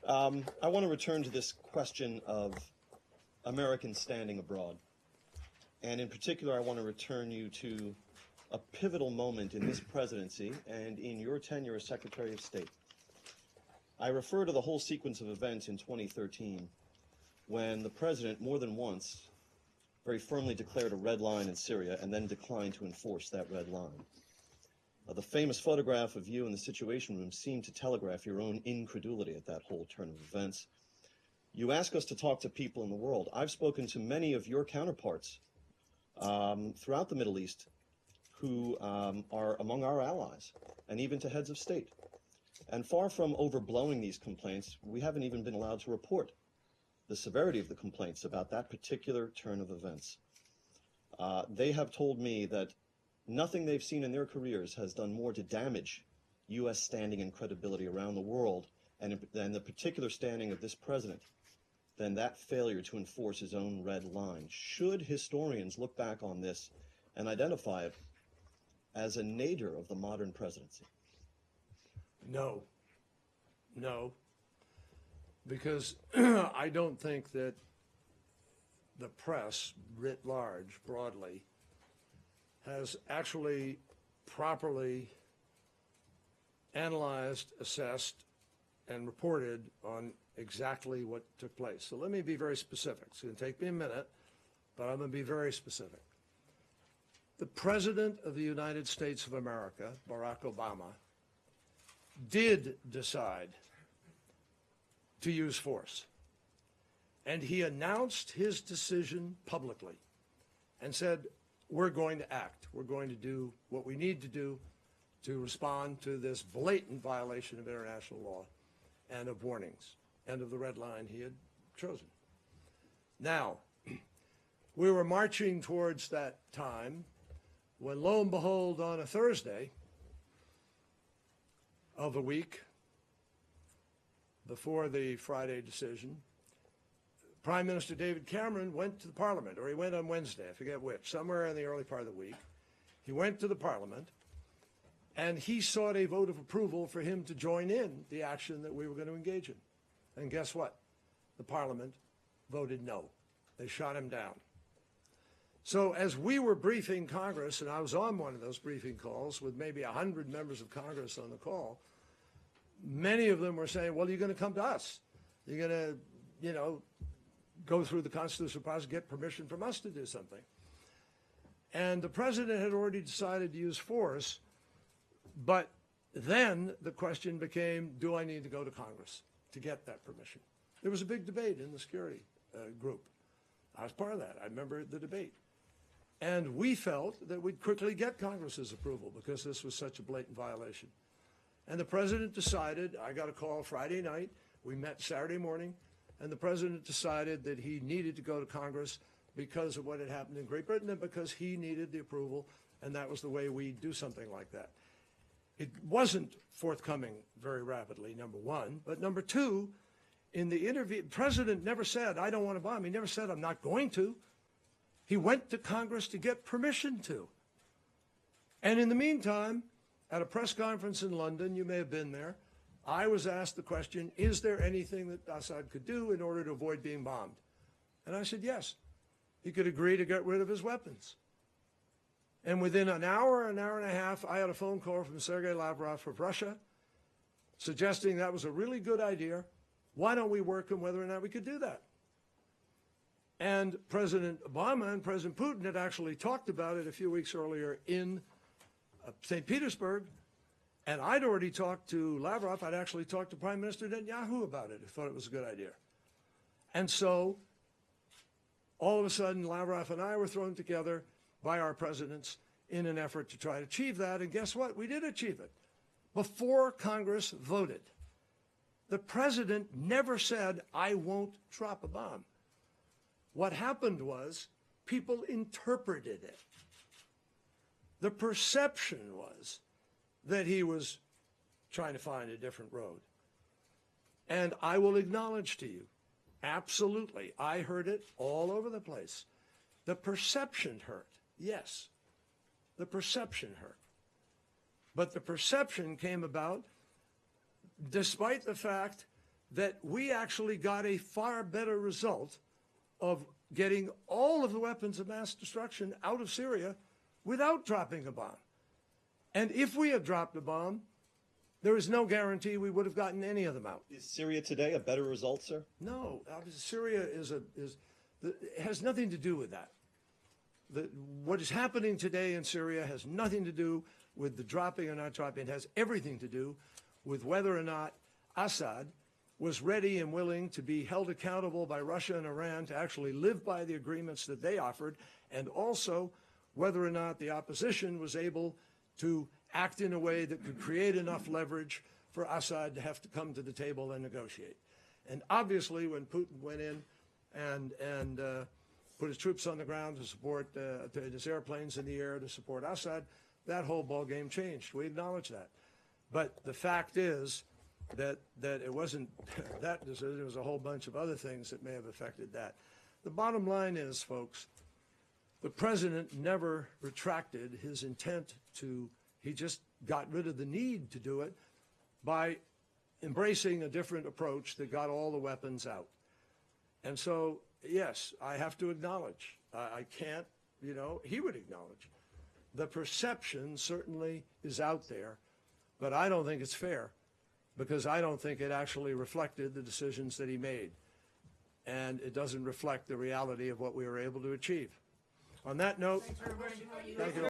I want to return to this question of Americans standing abroad. And in particular, I want to return you to a pivotal moment in this presidency and in your tenure as Secretary of State. I refer to the whole sequence of events in 2013 when the president, more than once, very firmly declared a red line in Syria and then declined to enforce that red line. The famous photograph of you in the Situation Room seemed to telegraph your own incredulity at that whole turn of events. You ask us to talk to people in the world. I've spoken to many of your counterparts throughout the Middle East who are among our allies, and even to heads of state. And far from overblowing these complaints, we haven't even been allowed to report the severity of the complaints about that particular turn of events. They have told me that nothing they've seen in their careers has done more to damage U.S. standing and credibility around the world, and the particular standing of this president, than that failure to enforce his own red line. Should historians look back on this and identify it as a nadir of the modern presidency? No. No. Because I don't think that the press, writ large, broadly, has actually properly analyzed, assessed, and reported on exactly what took place. So let me be very specific. It's going to take me a minute, but I'm going to be very specific. The President of the United States of America, Barack Obama, did decide to use force. And he announced his decision publicly and said, we're going to act. We're going to do what we need to do to respond to this blatant violation of international law and of warnings and of the red line he had chosen. Now, we were marching towards that time when, lo and behold, on a Thursday of the week before the Friday decision, Prime Minister David Cameron went to the Parliament, or he went on Wednesday, I forget which, somewhere in the early part of the week. He went to the Parliament, and he sought a vote of approval for him to join in the action that we were going to engage in. And guess what? The Parliament voted no. They shot him down. So as we were briefing Congress, and I was on one of those briefing calls with maybe 100 members of Congress on the call, many of them were saying, well, you're going to come to us. You're going to, go through the constitutional process, get permission from us to do something. And the president had already decided to use force, but then the question became, do I need to go to Congress to get that permission? There was a big debate in the security group. I was part of that. I remember the debate. And we felt that we'd quickly get Congress's approval because this was such a blatant violation. And the president decided, I got a call Friday night, we met Saturday morning, and the president decided that he needed to go to Congress because of what had happened in Great Britain and because he needed the approval, and that was the way we do something like that. It wasn't forthcoming very rapidly, number one, but number two, in the interview, the president never said, I don't want to bomb. He never said, I'm not going to. He went to Congress to get permission to. And in the meantime, at a press conference in London, you may have been there, I was asked the question, is there anything that Assad could do in order to avoid being bombed? And I said, yes. He could agree to get rid of his weapons. And within an hour and a half, I had a phone call from Sergei Lavrov of Russia suggesting that was a really good idea. Why don't we work on whether or not we could do that? And President Obama and President Putin had actually talked about it a few weeks earlier in St. Petersburg. And I'd already talked to Lavrov. I'd actually talked to Prime Minister Netanyahu about it. I thought it was a good idea. And so all of a sudden, Lavrov and I were thrown together by our presidents in an effort to try to achieve that. And guess what? We did achieve it. Before Congress voted, the president never said, I won't drop a bomb. What happened was people interpreted it. The perception was that he was trying to find a different road. And I will acknowledge to you, absolutely, I heard it all over the place. The perception hurt, yes. The perception hurt. But the perception came about despite the fact that we actually got a far better result of getting all of the weapons of mass destruction out of Syria without dropping a bomb. And if we had dropped a bomb, there is no guarantee we would have gotten any of them out. Is Syria today a better result, sir? No, Syria has nothing to do with that. What is happening today in Syria has nothing to do with the dropping or not dropping. It has everything to do with whether or not Assad was ready and willing to be held accountable by Russia and Iran to actually live by the agreements that they offered, and also whether or not the opposition was able to act in a way that could create enough leverage for Assad to have to come to the table and negotiate. And obviously, when Putin went in and put his troops on the ground to support his airplanes in the air to support Assad, that whole ballgame changed. We acknowledge that. But the fact is that it wasn't that decision. There was a whole bunch of other things that may have affected that. The bottom line is, folks, the president never retracted his intent to, he just got rid of the need to do it by embracing a different approach that got all the weapons out. And so, yes, I have to acknowledge, I can't, he would acknowledge. The perception certainly is out there, but I don't think it's fair, because I don't think it actually reflected the decisions that he made. And it doesn't reflect the reality of what we were able to achieve. On that note, thank you.